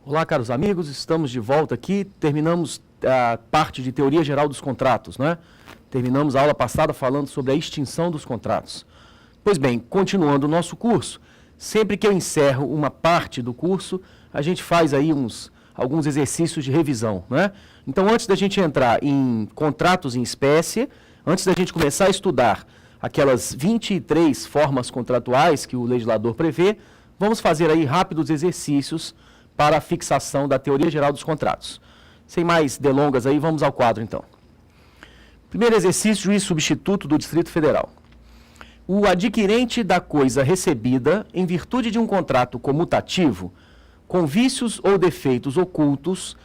Olá, caros amigos, estamos de volta aqui, terminamos a parte de teoria geral dos contratos, né? Terminamos a aula passada falando sobre a extinção dos contratos. Pois bem, continuando o nosso curso, sempre que eu encerro uma parte do curso, a gente faz aí alguns exercícios de revisão, né? Então, antes da gente entrar em contratos em espécie, antes da gente começar a estudar aquelas 23 formas contratuais que o legislador prevê, vamos fazer aí rápidos exercícios para a fixação da teoria geral dos contratos. Sem mais delongas aí, vamos ao quadro então. Primeiro exercício, juiz substituto do Distrito Federal. O adquirente da coisa recebida em virtude de um contrato comutativo, com vícios ou defeitos ocultos,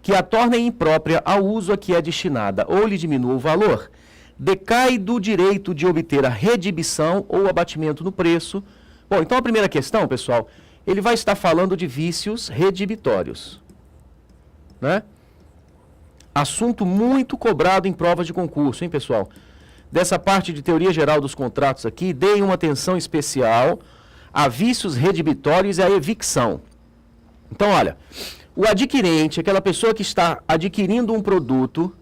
que a tornem imprópria ao uso a que é destinada ou lhe diminua o valor, decai do direito de obter a redibição ou abatimento no preço. Bom, então a primeira questão, pessoal, ele vai estar falando de vícios redibitórios, né? Assunto muito cobrado em provas de concurso, hein, pessoal? Dessa parte de teoria geral dos contratos aqui, deem uma atenção especial a vícios redibitórios e a evicção. Então, olha, o adquirente, aquela pessoa que está adquirindo um produto,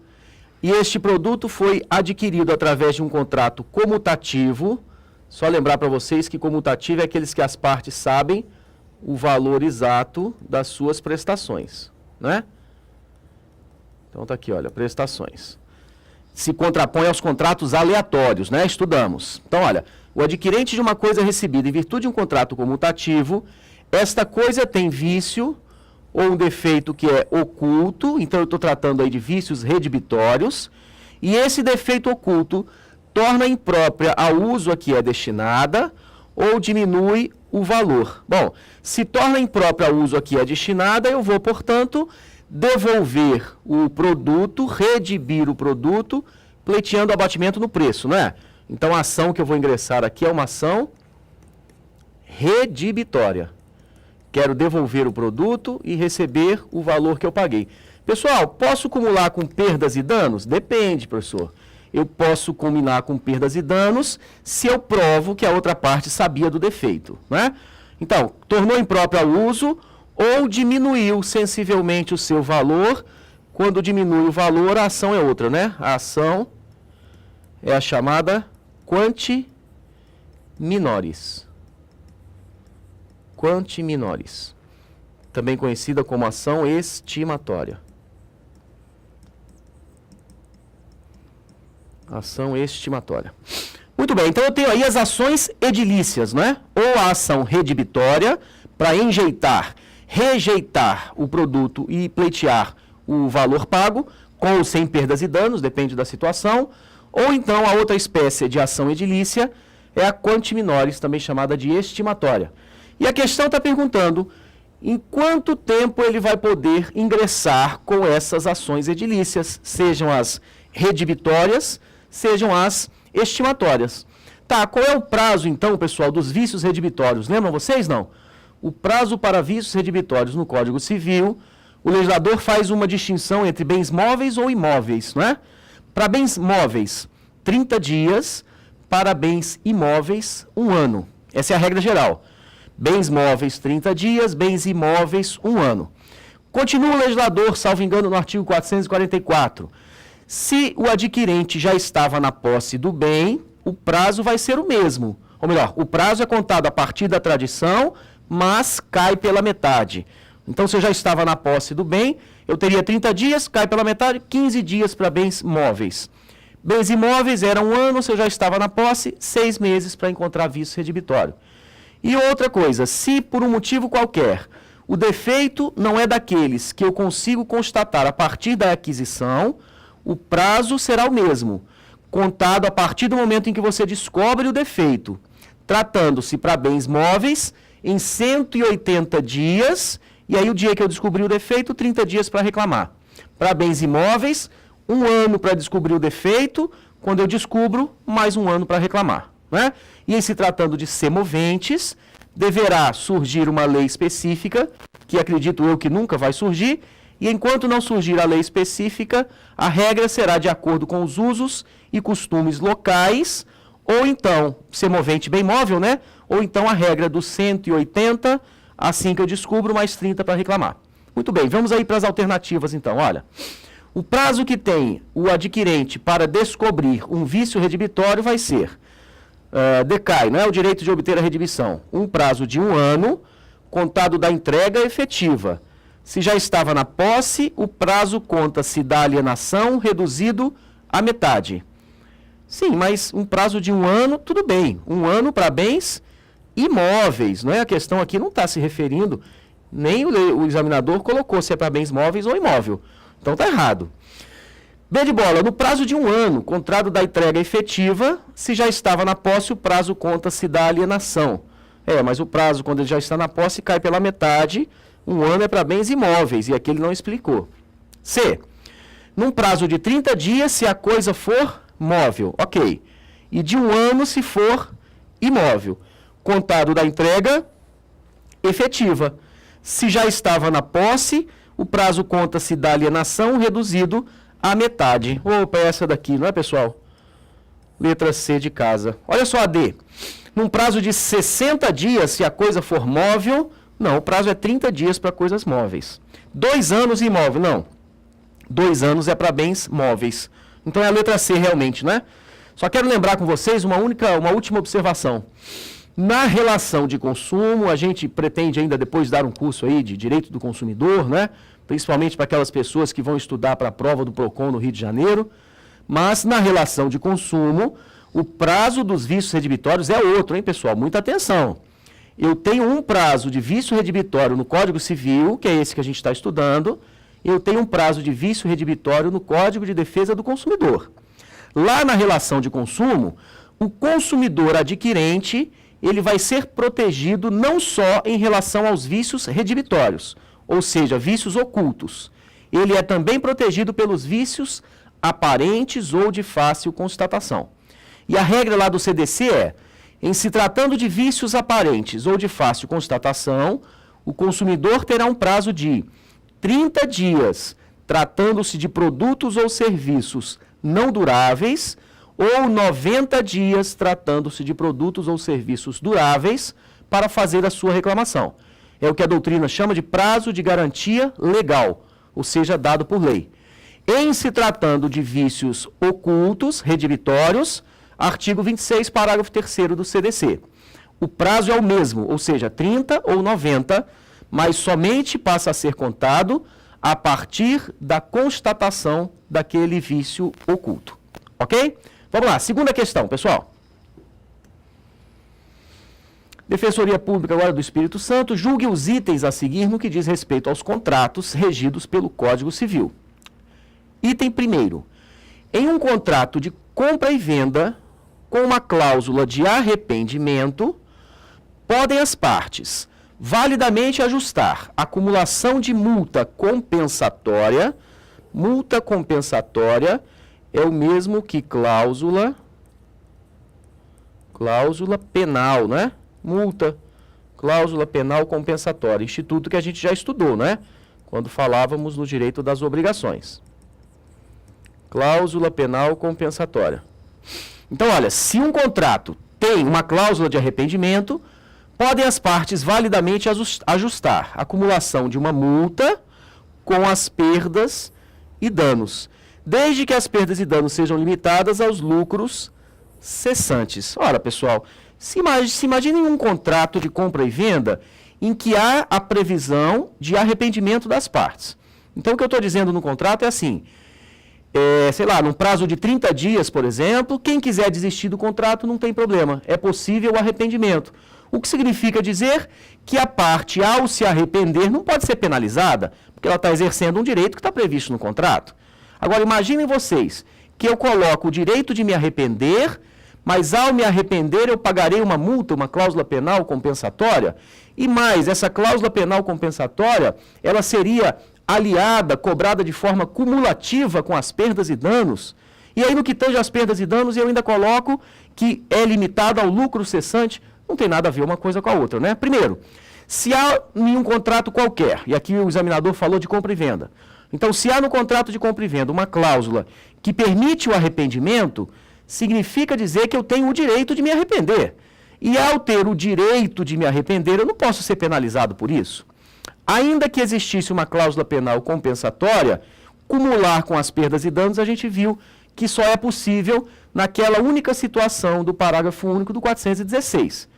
e este produto foi adquirido através de um contrato comutativo. Só lembrar para vocês que comutativo é aqueles que as partes sabem o valor exato das suas prestações, né? Então tá aqui, olha, prestações. Se contrapõe aos contratos aleatórios, né? Estudamos. Então, olha, o adquirente de uma coisa recebida em virtude de um contrato comutativo, esta coisa tem vício ou um defeito que é oculto, então eu estou tratando aí de vícios redibitórios, e esse defeito oculto torna imprópria ao uso a que é destinada ou diminui o valor. Bom, se torna imprópria ao uso a que é destinada, eu vou, portanto, devolver o produto, redibir o produto, pleiteando abatimento no preço, não é? Então a ação que eu vou ingressar aqui é uma ação redibitória. Quero devolver o produto e receber o valor que eu paguei. Pessoal, posso acumular com perdas e danos? Depende, professor. Eu posso combinar com perdas e danos se eu provo que a outra parte sabia do defeito, né? Então, tornou impróprio ao uso ou diminuiu sensivelmente o seu valor. Quando diminui o valor, a ação é outra, né? A ação é a chamada quanti minoris. Quanti minoris, também conhecida como ação estimatória. Ação estimatória. Muito bem, então eu tenho aí as ações edilícias, né? Ou a ação redibitória, para enjeitar, rejeitar o produto e pleitear o valor pago, com ou sem perdas e danos, depende da situação. Ou então a outra espécie de ação edilícia é a quanti minoris, também chamada de estimatória. E a questão está perguntando em quanto tempo ele vai poder ingressar com essas ações edilícias, sejam as redibitórias, sejam as estimatórias. Tá, qual é o prazo, então, pessoal, dos vícios redibitórios? Lembram vocês, não? O prazo para vícios redibitórios no Código Civil, o legislador faz uma distinção entre bens móveis ou imóveis, não é? Para bens móveis, 30 dias, para bens imóveis, 1 ano. Essa é a regra geral. Bens móveis, 30 dias, bens imóveis, 1 ano. Continua o legislador, salvo engano, no artigo 444. Se o adquirente já estava na posse do bem, o prazo vai ser o mesmo. Ou melhor, o prazo é contado a partir da tradição, mas cai pela metade. Então, se eu já estava na posse do bem, eu teria 30 dias, cai pela metade, 15 dias para bens móveis. Bens imóveis era 1 ano, se eu já estava na posse, 6 meses para encontrar vício redibitório. E outra coisa, se por um motivo qualquer o defeito não é daqueles que eu consigo constatar a partir da aquisição, o prazo será o mesmo, contado a partir do momento em que você descobre o defeito, tratando-se para bens móveis em 180 dias, e aí o dia que eu descobri o defeito, 30 dias para reclamar. Para bens imóveis, 1 ano para descobrir o defeito, quando eu descubro, mais 1 ano para reclamar, né? E em se tratando de semoventes, deverá surgir uma lei específica, que acredito eu que nunca vai surgir, e enquanto não surgir a lei específica, a regra será de acordo com os usos e costumes locais, ou então, semovente bem móvel, né? Ou então a regra dos 180, assim que eu descubro, mais 30 para reclamar. Muito bem, vamos aí para as alternativas então. Olha, o prazo que tem o adquirente para descobrir um vício redibitório vai ser, decai, não é o direito de obter a redibição, um prazo de 1 ano, contado da entrega efetiva. Se já estava na posse, o prazo conta-se da alienação reduzido à metade. Sim, mas um prazo de 1 ano, tudo bem. 1 ano para bens imóveis, não é? A questão aqui não está se referindo, nem o examinador colocou se é para bens móveis ou imóvel. Então está errado. B de bola, no prazo de 1 ano, contrato da entrega efetiva, se já estava na posse, o prazo conta-se da alienação. Mas o prazo, quando ele já está na posse, cai pela metade. 1 ano é para bens imóveis, e aqui ele não explicou. C, num prazo de 30 dias, se a coisa for móvel, ok. E de 1 ano, se for imóvel. Contado da entrega efetiva. Se já estava na posse, o prazo conta-se da alienação reduzido à metade. Opa, essa daqui, não é, pessoal? Letra C de casa. Olha só a D. Num prazo de 60 dias, se a coisa for móvel, não, o prazo é 30 dias para coisas móveis. 2 anos imóvel, não. 2 anos é para bens móveis. Então é a letra C realmente, né? Só quero lembrar com vocês uma última observação. Na relação de consumo, a gente pretende ainda depois dar um curso aí de direito do consumidor, né? Principalmente para aquelas pessoas que vão estudar para a prova do PROCON no Rio de Janeiro. Mas na relação de consumo, o prazo dos vícios redibitórios é outro, hein, pessoal? Muita atenção. Eu tenho um prazo de vício redibitório no Código Civil, que é esse que a gente está estudando. Eu tenho um prazo de vício redibitório no Código de Defesa do Consumidor. Lá na relação de consumo, o consumidor adquirente, ele vai ser protegido não só em relação aos vícios redibitórios, ou seja, vícios ocultos. Ele é também protegido pelos vícios aparentes ou de fácil constatação. E a regra lá do CDC é, em se tratando de vícios aparentes ou de fácil constatação, o consumidor terá um prazo de 30 dias, tratando-se de produtos ou serviços não duráveis, ou 90 dias, tratando-se de produtos ou serviços duráveis, para fazer a sua reclamação. É o que a doutrina chama de prazo de garantia legal, ou seja, dado por lei. Em se tratando de vícios ocultos, redibitórios, artigo 26, parágrafo 3º do CDC. O prazo é o mesmo, ou seja, 30 ou 90, mas somente passa a ser contado a partir da constatação daquele vício oculto. Ok? Vamos lá, segunda questão, pessoal. Defensoria Pública agora do Espírito Santo, julgue os itens a seguir no que diz respeito aos contratos regidos pelo Código Civil. Item 1º. Em um contrato de compra e venda, com uma cláusula de arrependimento, podem as partes validamente ajustar acumulação de multa compensatória. Multa compensatória é o mesmo que cláusula penal, né? Multa, cláusula penal compensatória, instituto que a gente já estudou, né? Quando falávamos no direito das obrigações. Cláusula penal compensatória. Então, olha, se um contrato tem uma cláusula de arrependimento, podem as partes validamente ajustar a acumulação de uma multa com as perdas e danos, desde que as perdas e danos sejam limitadas aos lucros cessantes. Ora, pessoal, se imaginem um contrato de compra e venda em que há a previsão de arrependimento das partes. Então, o que eu estou dizendo no contrato é assim, sei lá, num prazo de 30 dias, por exemplo, quem quiser desistir do contrato não tem problema, é possível o arrependimento. O que significa dizer que a parte, ao se arrepender, não pode ser penalizada, porque ela está exercendo um direito que está previsto no contrato. Agora, imaginem vocês que eu coloco o direito de me arrepender, mas ao me arrepender eu pagarei uma multa, uma cláusula penal compensatória, e mais, essa cláusula penal compensatória, ela seria aliada, cobrada de forma cumulativa com as perdas e danos. E aí, no que tange às perdas e danos, eu ainda coloco que é limitado ao lucro cessante. Não tem nada a ver uma coisa com a outra, né? Primeiro, se há em um contrato qualquer, e aqui o examinador falou de compra e venda, então se há no contrato de compra e venda uma cláusula que permite o arrependimento, significa dizer que eu tenho o direito de me arrepender. E ao ter o direito de me arrepender, eu não posso ser penalizado por isso. Ainda que existisse uma cláusula penal compensatória, cumular com as perdas e danos, a gente viu que só é possível naquela única situação do parágrafo único do 416.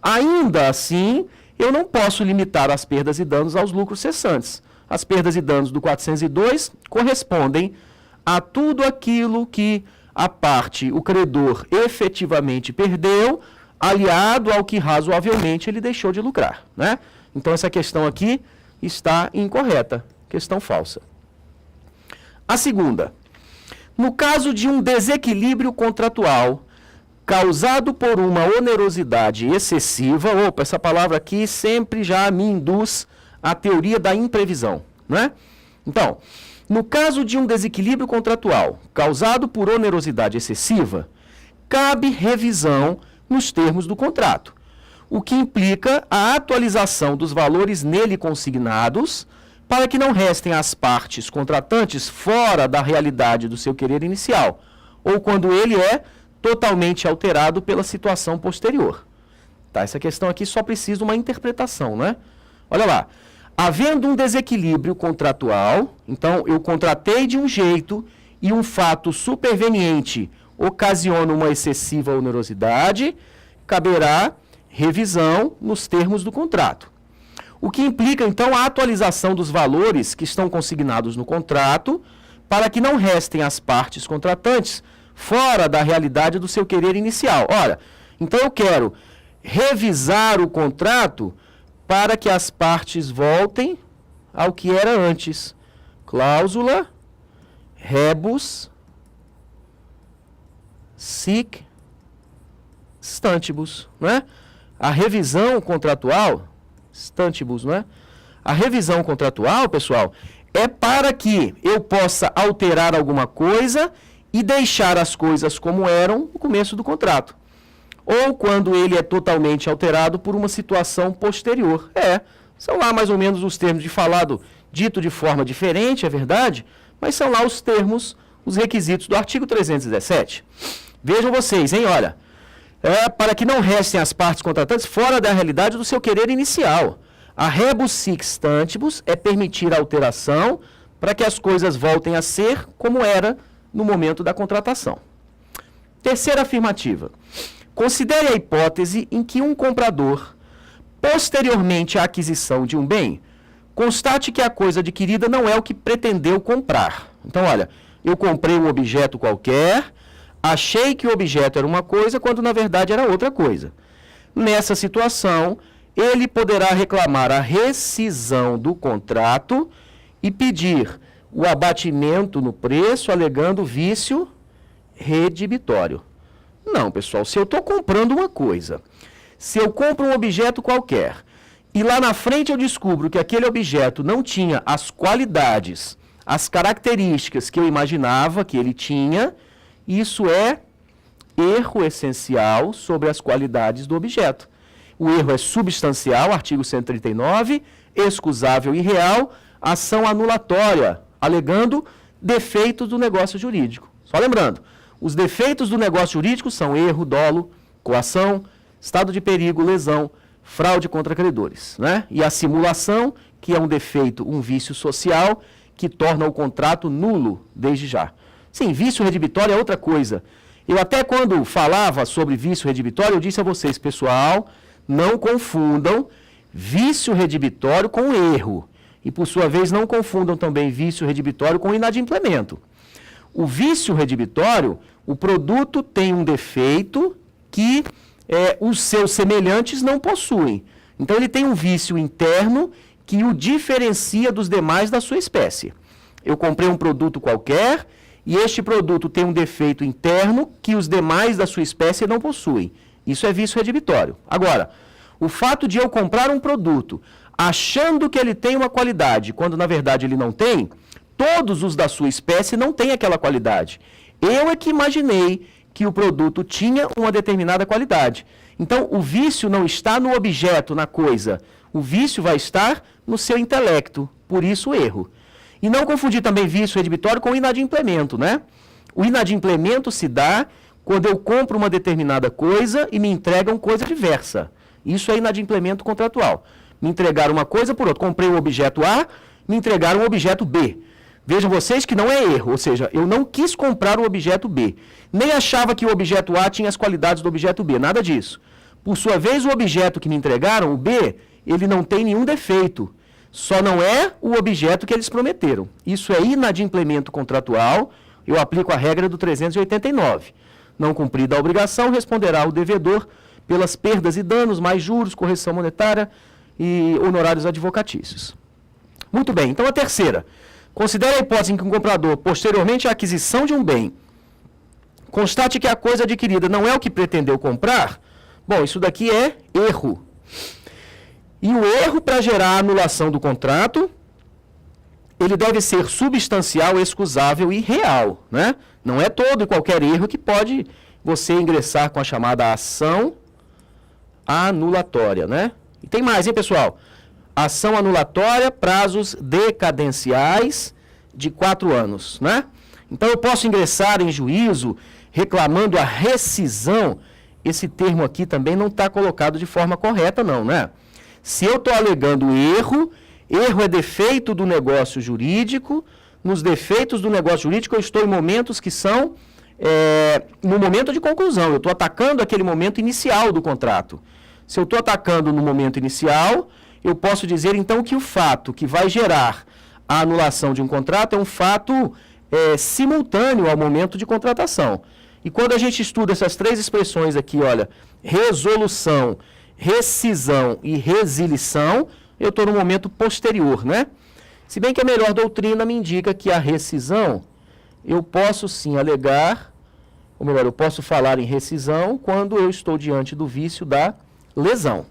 Ainda assim, eu não posso limitar as perdas e danos aos lucros cessantes. As perdas e danos do 402 correspondem a tudo aquilo que a parte, o credor, efetivamente perdeu, aliado ao que razoavelmente ele deixou de lucrar, né? Então essa questão aqui está incorreta, questão falsa. A segunda, no caso de um desequilíbrio contratual causado por uma onerosidade excessiva, opa, essa palavra aqui sempre já me induz à teoria da imprevisão, né? Então, no caso de um desequilíbrio contratual causado por onerosidade excessiva, cabe revisão nos termos do contrato, o que implica a atualização dos valores nele consignados para que não restem as partes contratantes fora da realidade do seu querer inicial, ou quando ele é totalmente alterado pela situação posterior. Tá, essa questão aqui só precisa de uma interpretação, né? Olha lá, havendo um desequilíbrio contratual, então eu contratei de um jeito e um fato superveniente ocasiona uma excessiva onerosidade, caberá revisão nos termos do contrato. O que implica, então, a atualização dos valores que estão consignados no contrato para que não restem as partes contratantes fora da realidade do seu querer inicial. Ora, então eu quero revisar o contrato para que as partes voltem ao que era antes. Cláusula rebus sic stantibus, não é? A revisão contratual, stantibus, não é? A revisão contratual, pessoal, é para que eu possa alterar alguma coisa e deixar as coisas como eram no começo do contrato. Ou quando ele é totalmente alterado por uma situação posterior. São lá mais ou menos os termos de falado, dito de forma diferente, é verdade, mas são lá os termos, os requisitos do artigo 317. Vejam vocês, hein, olha, para que não restem as partes contratantes fora da realidade do seu querer inicial. A rebus sic stantibus é permitir a alteração para que as coisas voltem a ser como era no momento da contratação. Terceira afirmativa. Considere a hipótese em que um comprador, posteriormente à aquisição de um bem, constate que a coisa adquirida não é o que pretendeu comprar. Então, olha, eu comprei um objeto qualquer, achei que o objeto era uma coisa, quando na verdade era outra coisa. Nessa situação, ele poderá reclamar a rescisão do contrato e pedir o abatimento no preço, alegando vício redibitório. Não, pessoal, se eu estou comprando uma coisa, se eu compro um objeto qualquer, e lá na frente eu descubro que aquele objeto não tinha as qualidades, as características que eu imaginava que ele tinha, isso é erro essencial sobre as qualidades do objeto. O erro é substancial, artigo 139, excusável e real, ação anulatória, alegando defeitos do negócio jurídico. Só lembrando, os defeitos do negócio jurídico são erro, dolo, coação, estado de perigo, lesão, fraude contra credores, né? E a simulação, que é um defeito, um vício social, que torna o contrato nulo desde já. Sim, vício redibitório é outra coisa. Eu até quando falava sobre vício redibitório, eu disse a vocês, pessoal, não confundam vício redibitório com erro. E, por sua vez, não confundam também vício redibitório com inadimplemento. O vício redibitório, o produto tem um defeito que os seus semelhantes não possuem. Então, ele tem um vício interno que o diferencia dos demais da sua espécie. Eu comprei um produto qualquer e este produto tem um defeito interno que os demais da sua espécie não possuem. Isso é vício redibitório. Agora, o fato de eu comprar um produto achando que ele tem uma qualidade, quando na verdade ele não tem, todos os da sua espécie não têm aquela qualidade. Eu é que imaginei que o produto tinha uma determinada qualidade. Então, o vício não está no objeto, na coisa. O vício vai estar no seu intelecto, por isso o erro. E não confundir também vício redibitório com inadimplemento, né? O inadimplemento se dá quando eu compro uma determinada coisa e me entregam coisa diversa. Isso é inadimplemento contratual. Me entregaram uma coisa por outra. Comprei um objeto A, me entregaram um objeto B. Vejam vocês que não é erro, ou seja, eu não quis comprar o objeto B. Nem achava que o objeto A tinha as qualidades do objeto B, nada disso. Por sua vez, o objeto que me entregaram, o B, ele não tem nenhum defeito. Só não é o objeto que eles prometeram. Isso é inadimplemento contratual, eu aplico a regra do 389. Não cumprida a obrigação, responderá o devedor pelas perdas e danos, mais juros, correção monetária e honorários advocatícios. Muito bem, então a terceira. Considere a hipótese em que um comprador, posteriormente à aquisição de um bem, constate que a coisa adquirida não é o que pretendeu comprar. Bom, isso daqui é erro. E o erro, para gerar a anulação do contrato, ele deve ser substancial, excusável e real, né? Não é todo e qualquer erro que pode você ingressar com a chamada ação anulatória, né? E tem mais, hein, pessoal? Ação anulatória, prazos decadenciais de 4 anos, né? Então, eu posso ingressar em juízo reclamando a rescisão. Esse termo aqui também não está colocado de forma correta, não, né? Se eu estou alegando erro, erro é defeito do negócio jurídico. Nos defeitos do negócio jurídico, eu estou em momentos que são no momento de conclusão. Eu estou atacando aquele momento inicial do contrato. Se eu estou atacando no momento inicial, eu posso dizer, então, que o fato que vai gerar a anulação de um contrato é um fato simultâneo ao momento de contratação. E quando a gente estuda essas 3 expressões aqui, olha, resolução, rescisão e resilição, eu estou no momento posterior, né? Se bem que a melhor doutrina me indica que a rescisão, eu posso sim alegar, ou melhor, eu posso falar em rescisão quando eu estou diante do vício da lesão.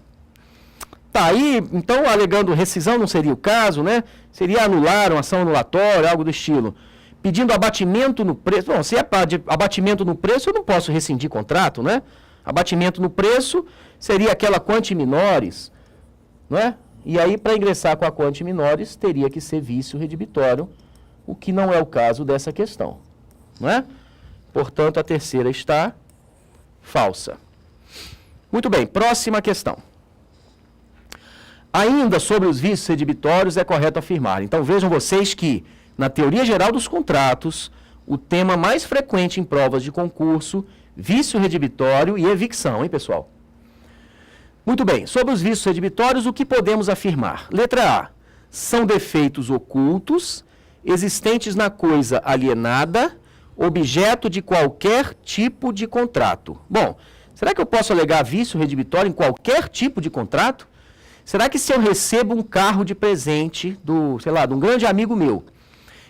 Tá, aí, então, alegando rescisão não seria o caso, né? Seria anular uma ação anulatória, algo do estilo. Pedindo abatimento no preço. Bom, se é abatimento no preço, eu não posso rescindir contrato, né? Abatimento no preço seria aquela quanti minores, não é? E aí, para ingressar com a quanti minores, teria que ser vício redibitório, o que não é o caso dessa questão, não é? Portanto, a terceira está falsa. Muito bem, próxima questão. Ainda sobre os vícios redibitórios, é correto afirmar. Então, vejam vocês que, na teoria geral dos contratos, o tema mais frequente em provas de concurso, vício redibitório e evicção, hein, pessoal? Muito bem, sobre os vícios redibitórios, o que podemos afirmar? Letra A, são defeitos ocultos, existentes na coisa alienada, objeto de qualquer tipo de contrato. Bom, será que eu posso alegar vício redibitório em qualquer tipo de contrato? Será que se eu recebo um carro de presente de um grande amigo meu,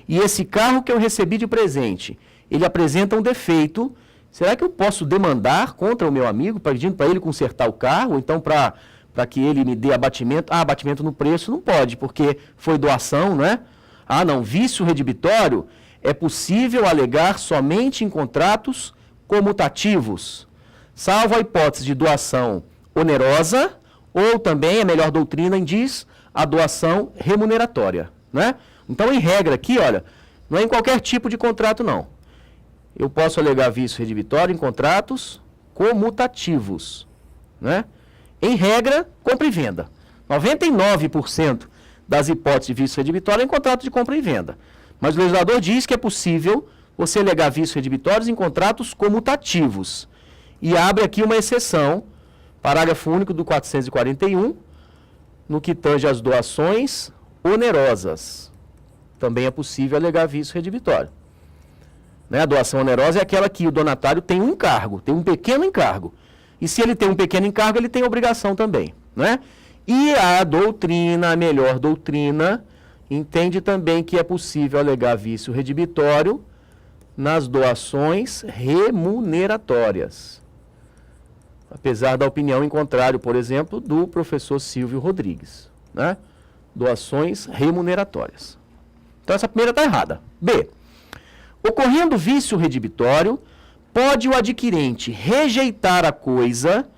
e esse carro que eu recebi de presente, ele apresenta um defeito, será que eu posso demandar contra o meu amigo, pedindo para ele consertar o carro, ou então para que ele me dê abatimento? Ah, abatimento no preço não pode, porque foi doação, não é? Ah, não, vício redibitório é possível alegar somente em contratos comutativos, salvo a hipótese de doação onerosa, ou também, a melhor doutrina diz, a doação remuneratória, né? Então, em regra aqui, olha, não é em qualquer tipo de contrato, não. Eu posso alegar vício redibitório em contratos comutativos, né? Em regra, compra e venda. 99% das hipóteses de vício redibitório é em contrato de compra e venda. Mas o legislador diz que é possível você alegar vícios redibitórios em contratos comutativos. E abre aqui uma exceção, parágrafo único do 441, no que tange às doações onerosas. Também é possível alegar vício redibitório. Né? A doação onerosa é aquela que o donatário tem um encargo, tem um pequeno encargo. E se ele tem um pequeno encargo, ele tem obrigação também. Né? E a doutrina, a melhor doutrina, entende também que é possível alegar vício redibitório nas doações remuneratórias. Apesar da opinião em contrário, por exemplo, do professor Silvio Rodrigues. Né? Doações remuneratórias. Então, essa primeira está errada. B. Ocorrendo vício redibitório, pode o adquirente rejeitar a coisa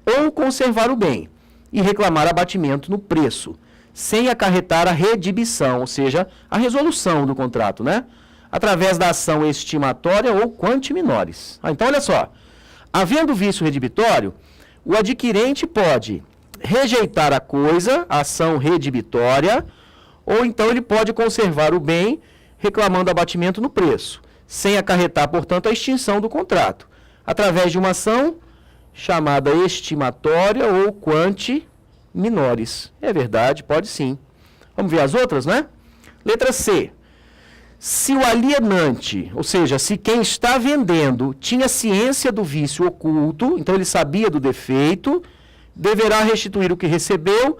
ou conservar o bem e reclamar abatimento no preço, sem acarretar a redibição, ou seja, a resolução do contrato, né? Através da ação estimatória ou quanti minores. Então, olha só. Havendo vício redibitório, o adquirente pode rejeitar a coisa, ação redibitória, ou então ele pode conservar o bem reclamando abatimento no preço, sem acarretar, portanto, a extinção do contrato, através de uma ação chamada estimatória ou quanti minores. É verdade, pode sim. Vamos ver as outras, né? Letra C. Se o alienante, ou seja, se quem está vendendo tinha ciência do vício oculto, então ele sabia do defeito, deverá restituir o que recebeu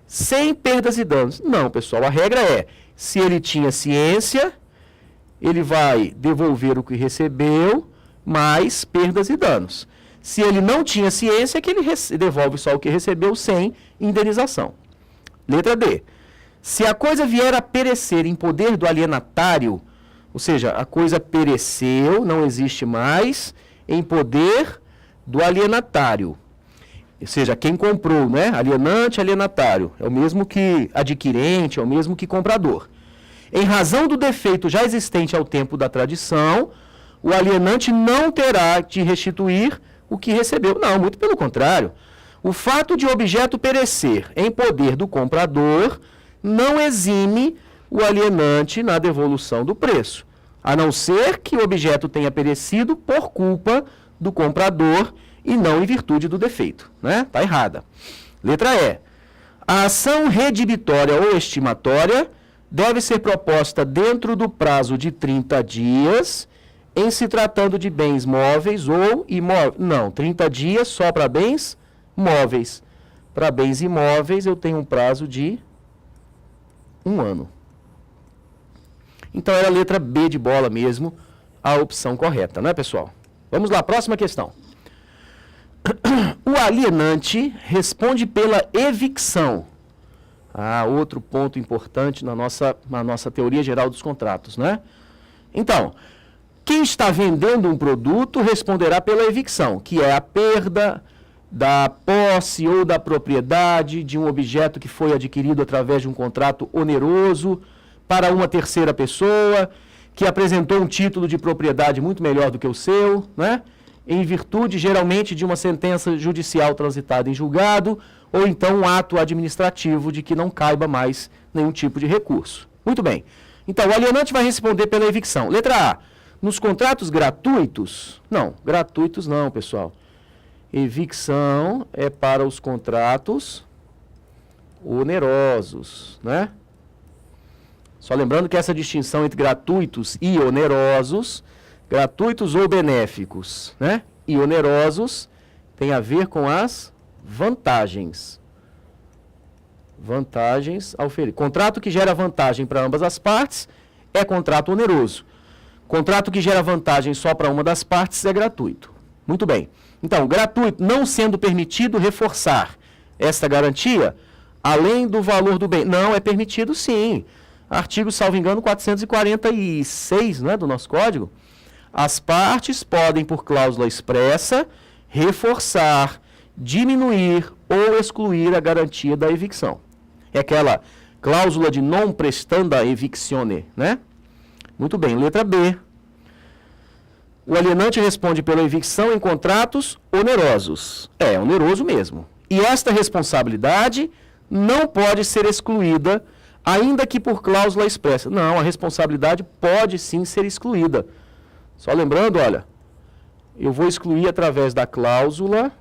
sem perdas e danos. Não, pessoal, a regra é, se ele tinha ciência, ele vai devolver o que recebeu, mais perdas e danos. Se ele não tinha ciência, é que ele devolve só o que recebeu sem indenização. Letra D. Se a coisa vier a perecer em poder do alienatário, ou seja, a coisa pereceu, não existe mais, em poder do alienatário. Ou seja, quem comprou, né? Alienante, alienatário. É o mesmo que adquirente, é o mesmo que comprador. Em razão do defeito já existente ao tempo da tradição, o alienante não terá de restituir o que recebeu. Não, muito pelo contrário. O fato de o objeto perecer em poder do comprador não exime o alienante na devolução do preço, a não ser que o objeto tenha perecido por culpa do comprador e não em virtude do defeito, né? Tá errada. Letra E. A ação redibitória ou estimatória deve ser proposta dentro do prazo de 30 dias, em se tratando de bens móveis ou imóveis. Não, 30 dias só para bens móveis. Para bens imóveis eu tenho um prazo de 1 ano. Então era a letra B de bola mesmo, a opção correta, não é, pessoal? Vamos lá, próxima questão. O alienante responde pela evicção. Outro ponto importante na nossa teoria geral dos contratos, né? Então, quem está vendendo um produto responderá pela evicção, que é a perda da posse ou da propriedade de um objeto que foi adquirido através de um contrato oneroso para uma terceira pessoa, que apresentou um título de propriedade muito melhor do que o seu, né? Em virtude, geralmente, de uma sentença judicial transitada em julgado, ou então um ato administrativo de que não caiba mais nenhum tipo de recurso. Muito bem. Então, o alienante vai responder pela evicção. Letra A. Nos contratos gratuitos? Não, gratuitos não, pessoal. Evicção é para os contratos onerosos, né? Só lembrando que essa distinção entre gratuitos e onerosos, gratuitos ou benéficos, né? E onerosos tem a ver com as vantagens. Vantagens a oferecer. Contrato que gera vantagem para ambas as partes é contrato oneroso. Contrato que gera vantagem só para uma das partes é gratuito. Muito bem. Então, gratuito, não sendo permitido reforçar esta garantia, além do valor do bem. Não, é permitido sim. Artigo, salvo engano, 446, né, do nosso Código. As partes podem, por cláusula expressa, reforçar, diminuir ou excluir a garantia da evicção. É aquela cláusula de non prestanda evictione, né? Muito bem, letra B. O alienante responde pela evicção em contratos onerosos. É oneroso mesmo. E esta responsabilidade não pode ser excluída, ainda que por cláusula expressa. Não, a responsabilidade pode sim ser excluída. Só lembrando, olha, eu vou excluir através da cláusula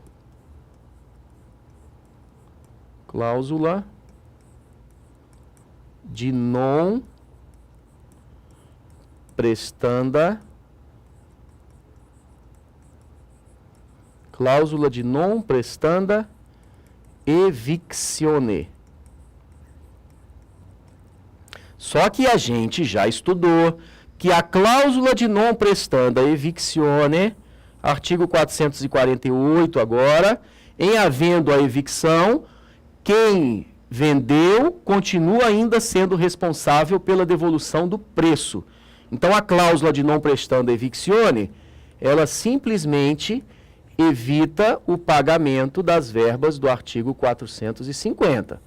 de non prestanda, cláusula de non prestanda evictione. Só que a gente já estudou que a cláusula de non prestanda evictione, artigo 448 agora, em havendo a evicção, quem vendeu continua ainda sendo responsável pela devolução do preço. Então a cláusula de non prestanda evictione, ela simplesmente evita o pagamento das verbas do artigo 450.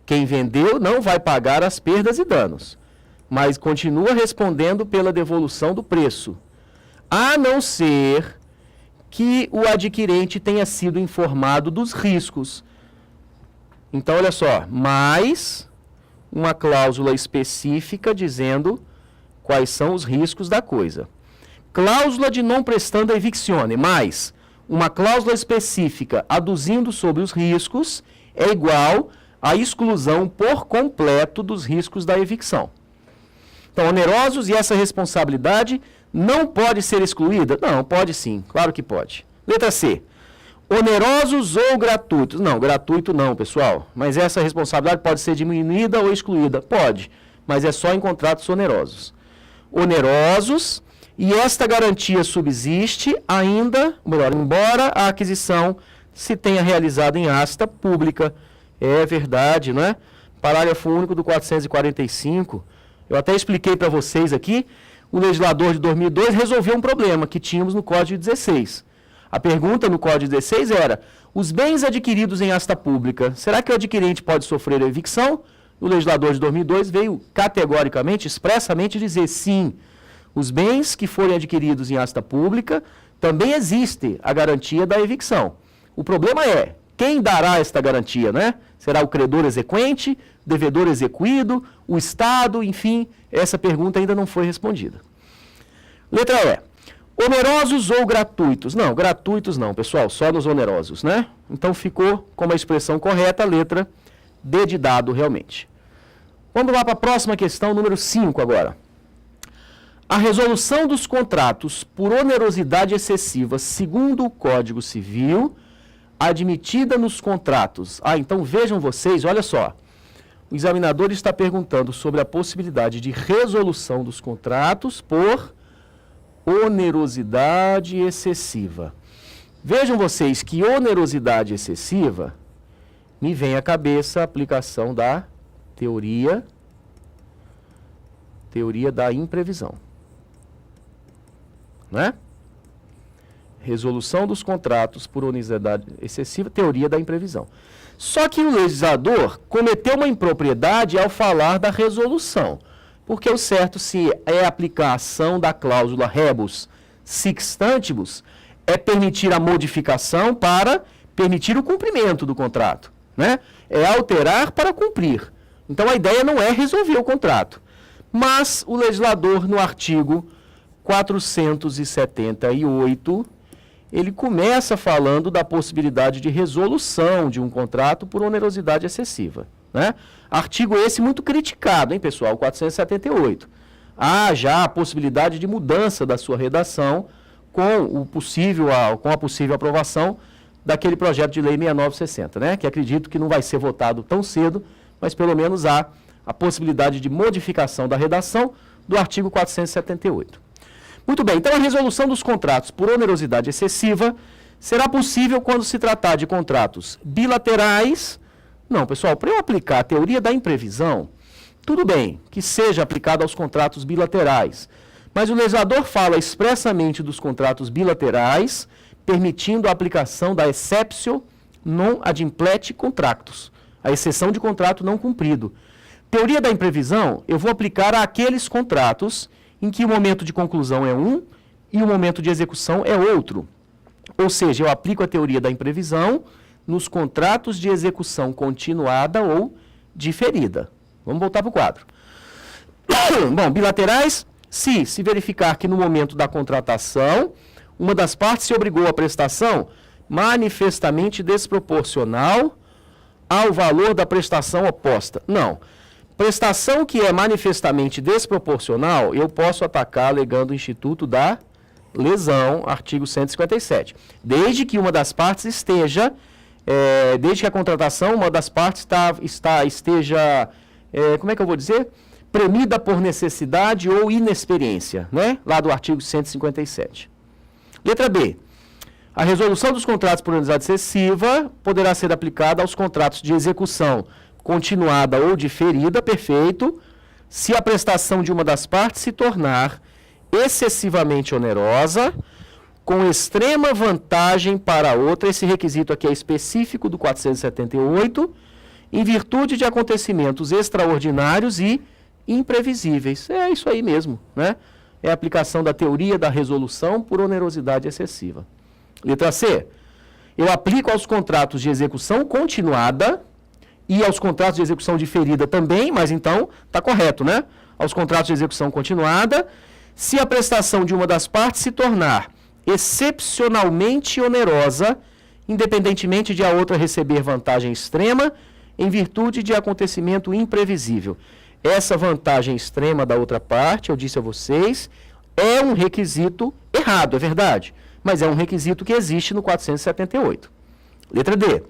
Quem vendeu não vai pagar as perdas e danos, mas continua respondendo pela devolução do preço, a não ser que o adquirente tenha sido informado dos riscos. Então, olha só, mais uma cláusula específica dizendo quais são os riscos da coisa. Cláusula de non prestanda evictione, mais uma cláusula específica aduzindo sobre os riscos é igual à exclusão por completo dos riscos da evicção. Então, onerosos, e essa responsabilidade não pode ser excluída? Não, pode sim, claro que pode. Letra C. Onerosos ou gratuitos? Não, gratuito não, pessoal. Mas essa responsabilidade pode ser diminuída ou excluída? Pode, mas é só em contratos onerosos. Onerosos, e esta garantia subsiste ainda, melhor, embora a aquisição se tenha realizado em asta pública. É verdade, não é? Parágrafo único do 445. Eu até expliquei para vocês aqui, o legislador de 2002 resolveu um problema que tínhamos no Código 16. A pergunta no Código 16 era, os bens adquiridos em asta pública, será que o adquirente pode sofrer a evicção? O legislador de 2002 veio categoricamente, expressamente dizer sim, os bens que forem adquiridos em asta pública, também existe a garantia da evicção. O problema é, quem dará esta garantia, né? Será o credor exequente, devedor exequido, o Estado, enfim, essa pergunta ainda não foi respondida. Letra E. Onerosos ou gratuitos? Não, gratuitos não, pessoal, só nos onerosos, né? Então ficou como a expressão correta, a letra D de dado, realmente. Vamos lá para a próxima questão, número 5 agora. A resolução dos contratos por onerosidade excessiva, segundo o Código Civil, admitida nos contratos. Então vejam vocês, olha só. O examinador está perguntando sobre a possibilidade de resolução dos contratos por onerosidade excessiva. Vejam vocês que onerosidade excessiva me vem à cabeça a aplicação da teoria da imprevisão. Né? Resolução dos contratos por onerosidade excessiva, teoria da imprevisão. Só que o legislador cometeu uma impropriedade ao falar da resolução, porque o certo se é aplicar a ação da cláusula rebus sic stantibus, é permitir a modificação para permitir o cumprimento do contrato, né? É alterar para cumprir. Então a ideia não é resolver o contrato, mas o legislador no artigo 478, ele começa falando da possibilidade de resolução de um contrato por onerosidade excessiva, né? Artigo esse muito criticado, hein, pessoal? 478. Há já a possibilidade de mudança da sua redação com a possível aprovação daquele projeto de lei 6960, né? Que acredito que não vai ser votado tão cedo, mas pelo menos há a possibilidade de modificação da redação do artigo 478. Muito bem, então a resolução dos contratos por onerosidade excessiva será possível quando se tratar de contratos bilaterais. Não, pessoal, para eu aplicar a teoria da imprevisão, tudo bem que seja aplicada aos contratos bilaterais, mas o legislador fala expressamente dos contratos bilaterais, permitindo a aplicação da exceptio non adimplete contractus, a exceção de contrato não cumprido. Teoria da imprevisão, eu vou aplicar àqueles contratos em que o momento de conclusão é um e o momento de execução é outro. Ou seja, eu aplico a teoria da imprevisão nos contratos de execução continuada ou diferida. Vamos voltar para o quadro. Bom, bilaterais, se verificar que no momento da contratação, uma das partes se obrigou à prestação manifestamente desproporcional ao valor da prestação oposta. Não. Prestação que é manifestamente desproporcional, eu posso atacar alegando o Instituto da Lesão, artigo 157. Desde que uma das partes esteja, desde que a contratação, uma das partes esteja, como é que eu vou dizer? Premida por necessidade ou inexperiência, né? Lá do artigo 157. Letra B. A resolução dos contratos por onerosidade excessiva poderá ser aplicada aos contratos de execução continuada ou diferida, perfeito, se a prestação de uma das partes se tornar excessivamente onerosa, com extrema vantagem para a outra. Esse requisito aqui é específico do 478, em virtude de acontecimentos extraordinários e imprevisíveis. É isso aí mesmo, né? É a aplicação da teoria da resolução por onerosidade excessiva. Letra C. Eu aplico aos contratos de execução continuada E aos contratos de execução diferida também, mas então está correto, né? Aos contratos de execução continuada, se a prestação de uma das partes se tornar excepcionalmente onerosa, independentemente de a outra receber vantagem extrema, em virtude de acontecimento imprevisível. Essa vantagem extrema da outra parte, eu disse a vocês, é um requisito errado, é verdade, mas é um requisito que existe no 478. Letra D.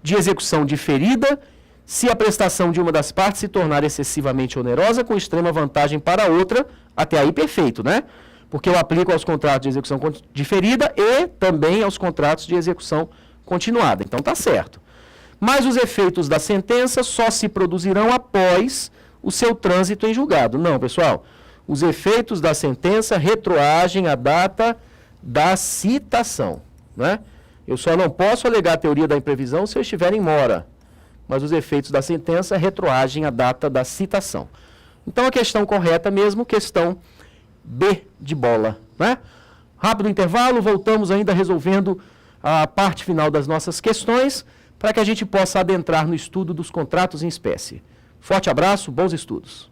De execução diferida, se a prestação de uma das partes se tornar excessivamente onerosa, com extrema vantagem para a outra, até aí perfeito, né? Porque eu aplico aos contratos de execução diferida e também aos contratos de execução continuada. Então tá certo. Mas os efeitos da sentença só se produzirão após o seu trânsito em julgado. Não, pessoal. Os efeitos da sentença retroagem à data da citação, né? Eu só não posso alegar a teoria da imprevisão se eu estiver em mora. Mas os efeitos da sentença retroagem à data da citação. Então, a questão correta mesmo, questão B de bola, né? Rápido intervalo, voltamos ainda resolvendo a parte final das nossas questões, para que a gente possa adentrar no estudo dos contratos em espécie. Forte abraço, bons estudos.